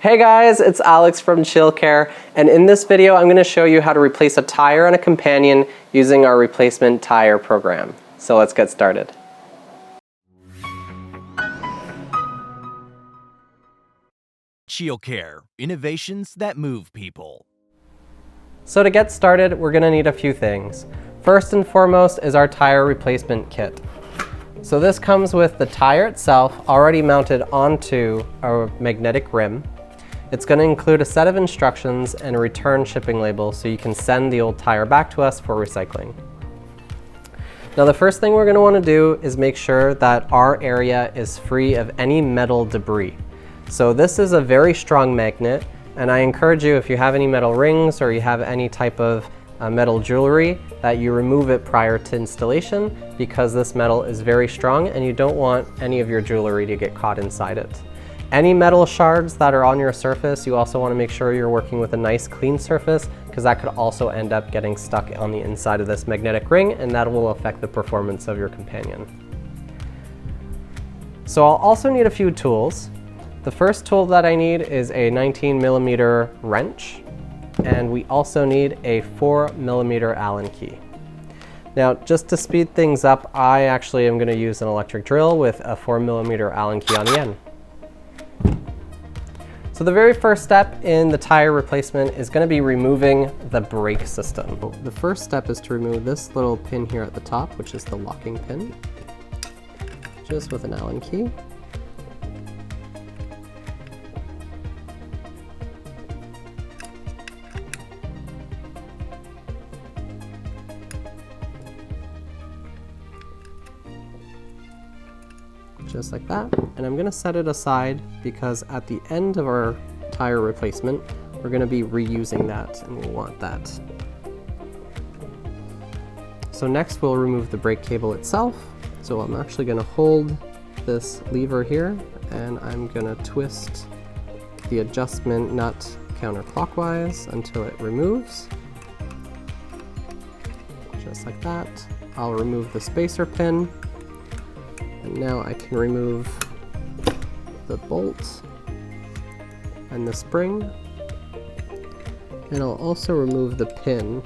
Hey guys, it's Alex from Cheelcare, and in this video I'm going to show you how to replace a tire and a companion using our replacement tire program. So let's get started. Cheelcare, innovations that move people. So to get started, we're going to need a few things. First and foremost is our tire replacement kit. So this comes with the tire itself already mounted onto a magnetic rim. It's going to include a set of instructions and a return shipping label so you can send the old tire back to us for recycling. Now the first thing we're going to want to do is make sure that our area is free of any metal debris. So this is a very strong magnet, and I encourage you, if you have any metal rings or you have any type of metal jewelry, that you remove it prior to installation, because this metal is very strong and you don't want any of your jewelry to get caught inside it. Any metal shards that are on your surface, you also want to make sure you're working with a nice clean surface, because that could also end up getting stuck on the inside of this magnetic ring, and that will affect the performance of your companion. So I'll also need a few tools. The first tool that I need is a 19mm wrench, and we also need a 4mm Allen key. Now, just to speed things up, I actually am going to use an electric drill with a 4mm Allen key on the end. So the very first step in the tire replacement is going to be removing the brake system. The first step is to remove this little pin here at the top, which is the locking pin, just with an Allen key. Just like that, and I'm going to set it aside because at the end of our tire replacement we're going to be reusing that, and we'll want that. So next we'll remove the brake cable itself. So I'm actually going to hold this lever here, and I'm going to twist the adjustment nut counterclockwise until it removes. Just like that. I'll remove the spacer pin. And now I can remove the bolt and the spring, and I'll also remove the pin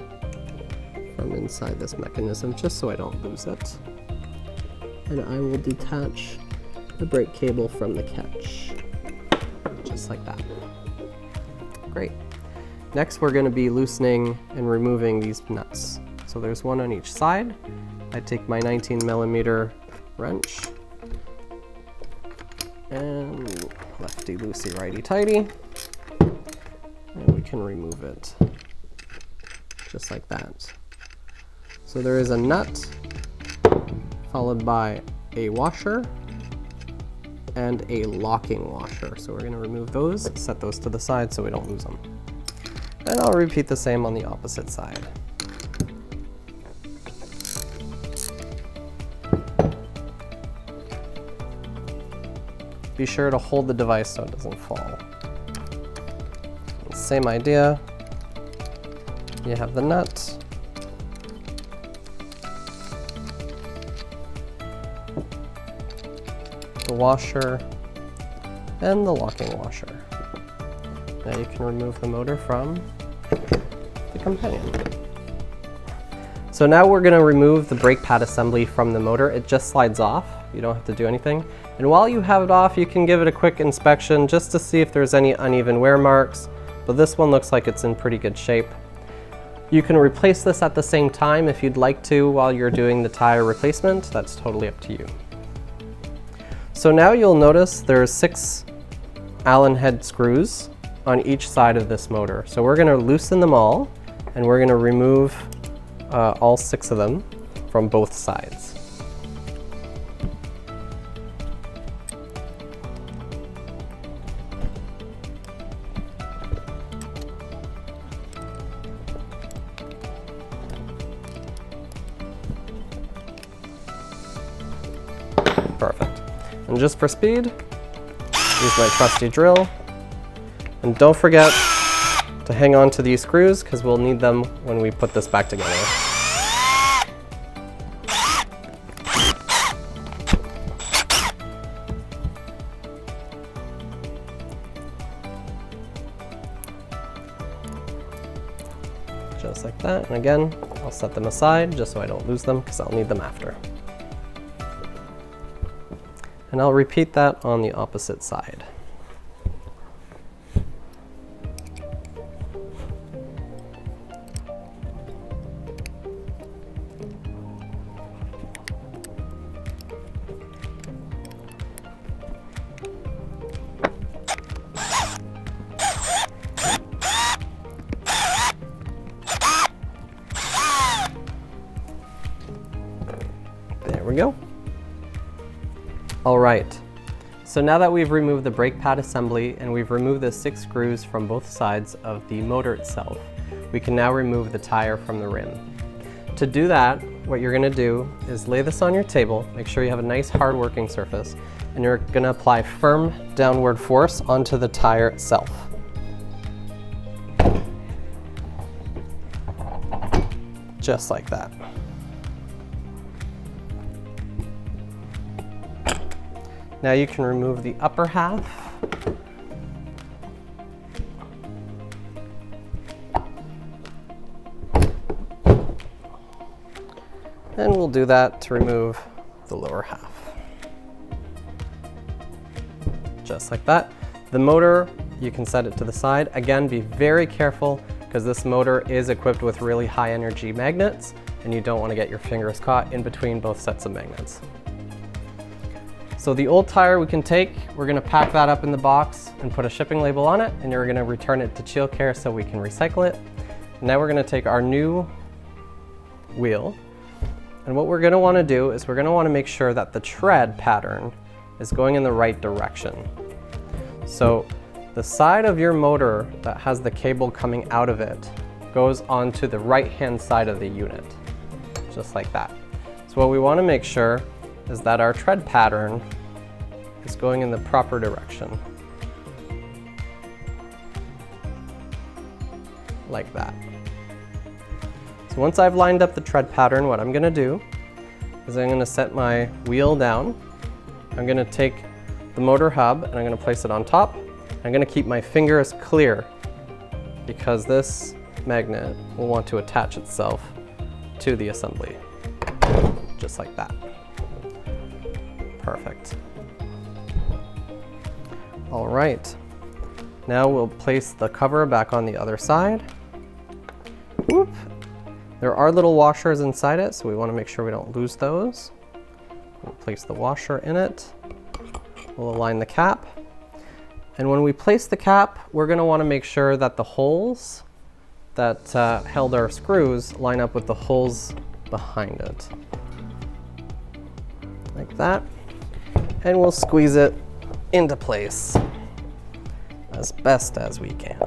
from inside this mechanism just so I don't lose it. And I will detach the brake cable from the catch, just like that. Great. Next we're going to be loosening and removing these nuts. So there's one on each side. I take my 19mm wrench and lefty loosey righty tighty, and we can remove it just like that. So there is a nut followed by a washer and a locking washer. So we're going to remove those, set those to the side so we don't lose them. And I'll repeat the same on the opposite side. Be sure to hold the device so it doesn't fall. Same idea. You have the nut. The washer. And the locking washer. Now you can remove the motor from the companion. So now we're going to remove the brake pad assembly from the motor. It just slides off. You don't have to do anything. And while you have it off, you can give it a quick inspection just to see if there's any uneven wear marks, but this one looks like it's in pretty good shape. You can replace this at the same time if you'd like to while you're doing the tire replacement. That's totally up to you. So now you'll notice there's 6 Allen head screws on each side of this motor. So we're going to loosen them all, and we're going to remove all 6 of them from both sides. Perfect. And just for speed, use my trusty drill. And don't forget to hang on to these screws, because we'll need them when we put this back together. just like that. And again, I'll set them aside just so I don't lose them because I'll need them after. And I'll repeat that on the opposite side. There we go. All right, so now that we've removed the brake pad assembly and we've removed the 6 screws from both sides of the motor itself, we can now remove the tire from the rim. To do that, what you're gonna do is lay this on your table, make sure you have a nice hard working surface, and you're gonna apply firm downward force onto the tire itself. Just like that. Now you can remove the upper half. And we'll do that to remove the lower half. Just like that. The motor, you can set it to the side. Again, be very careful because this motor is equipped with really high energy magnets and you don't want to get your fingers caught in between both sets of magnets. So the old tire we can take, we're gonna pack that up in the box and put a shipping label on it, and you're gonna return it to Cheelcare so we can recycle it. Now we're gonna take our new wheel, and what we're gonna wanna do is we're gonna wanna make sure that the tread pattern is going in the right direction. So the side of your motor that has the cable coming out of it goes onto the right-hand side of the unit, just like that. So what we wanna make sure is that our tread pattern is going in the proper direction. Like that. So once I've lined up the tread pattern, what I'm gonna do is I'm gonna set my wheel down. I'm gonna take the motor hub and I'm gonna place it on top. I'm gonna keep my fingers clear because this magnet will want to attach itself to the assembly. Just like that. Perfect. All right, now we'll place the cover back on the other side. Whoop. There are little washers inside it, so we want to make sure we don't lose those. We'll place the washer in it. We'll align the cap. And when we place the cap, we're going to want to make sure that the holes that held our screws line up with the holes behind it. Like that. And we'll squeeze it into place as best as we can.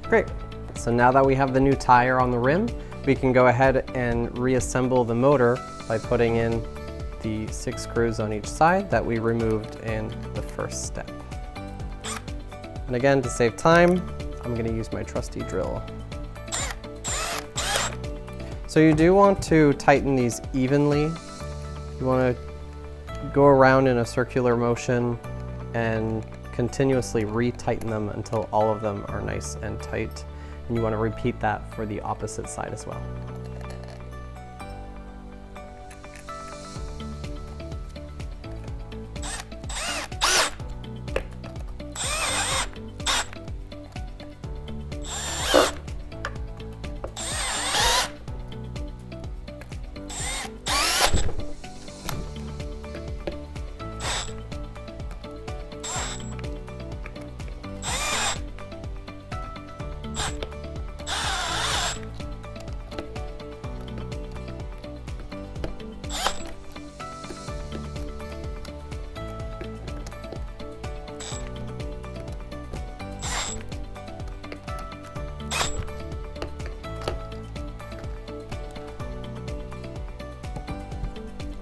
Great. So now that we have the new tire on the rim, we can go ahead and reassemble the motor by putting in the 6 screws on each side that we removed in the first step. And again, to save time, I'm going to use my trusty drill. So you do want to tighten these evenly. You want to go around in a circular motion and continuously re-tighten them until all of them are nice and tight. And you want to repeat that for the opposite side as well.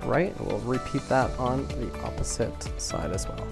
Right, and we'll repeat that on the opposite side as well.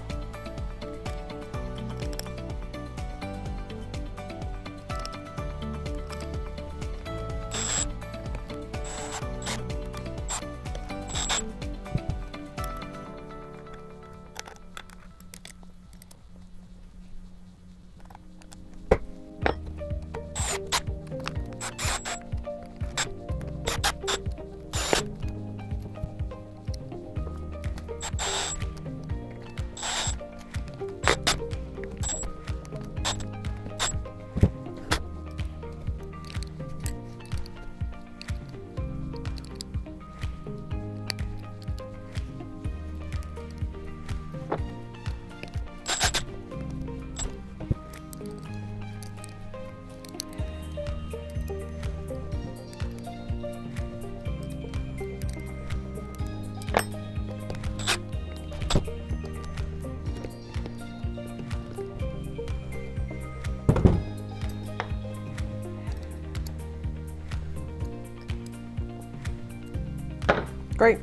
Great.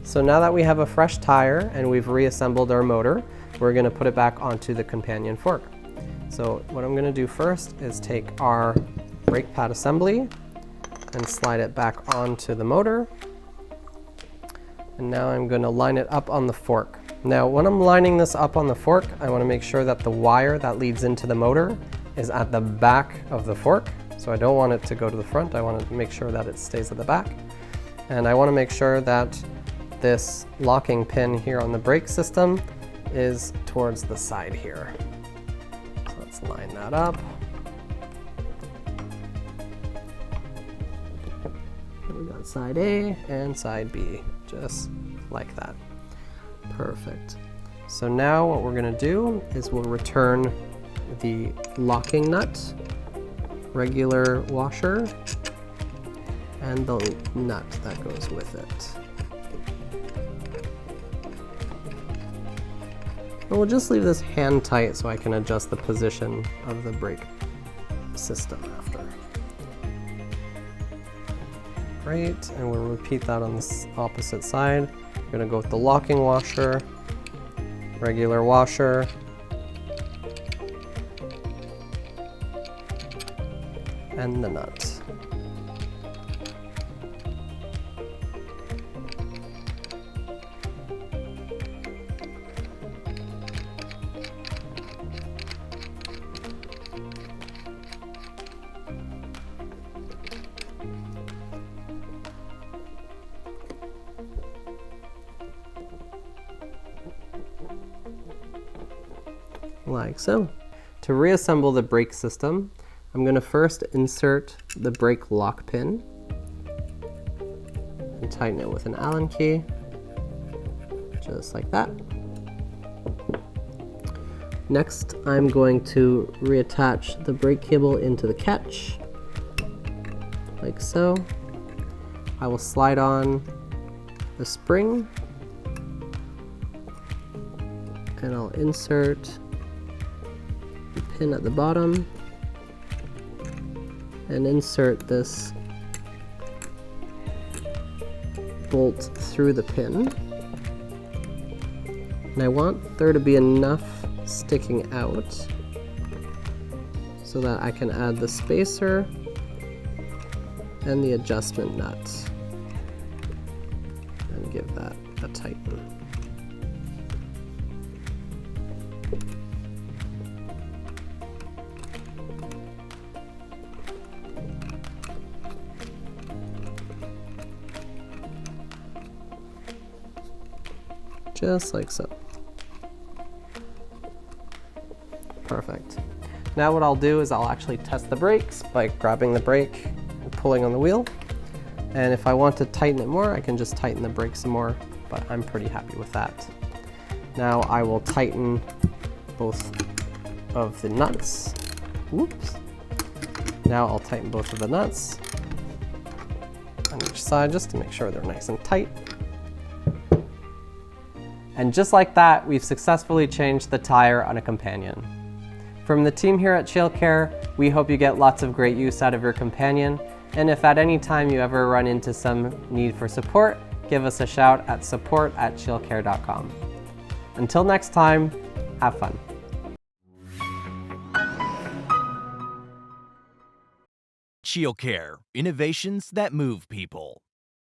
So now that we have a fresh tire and we've reassembled our motor, we're going to put it back onto the companion fork. So what I'm going to do first is take our brake pad assembly and slide it back onto the motor. And now I'm going to line it up on the fork. Now when I'm lining this up on the fork, I want to make sure that the wire that leads into the motor is at the back of the fork. So I don't want it to go to the front, I want to make sure that it stays at the back. And I want to make sure that this locking pin here on the brake system is towards the side here. So let's line that up. We got side A and side B, just like that. Perfect. So now what we're going to do is we'll return the locking nut, regular washer, and the nut that goes with it. And we'll just leave this hand tight so I can adjust the position of the brake system after. Great, and we'll repeat that on the opposite side. We're going to go with the locking washer, regular washer, and the nut. Like so. To reassemble the brake system, I'm going to first insert the brake lock pin and tighten it with an Allen key, just like that. Next, I'm going to reattach the brake cable into the catch, like so. I will slide on the spring, and I'll insert the pin at the bottom and insert this bolt through the pin. And I want there to be enough sticking out so that I can add the spacer and the adjustment nut and give that a tighten. Just like so. Perfect. Now what I'll do is I'll actually test the brakes by grabbing the brake and pulling on the wheel. And if I want to tighten it more, I can just tighten the brake some more, but I'm pretty happy with that. Now I will tighten both of the nuts. Whoops. Now I'll tighten both of the nuts on each side just to make sure they're nice and tight. And just like that, we've successfully changed the tire on a companion. From the team here at Cheelcare, we hope you get lots of great use out of your companion, and if at any time you ever run into some need for support, give us a shout at support@cheelcare.com. Until next time, have fun. Cheelcare, innovations that move people.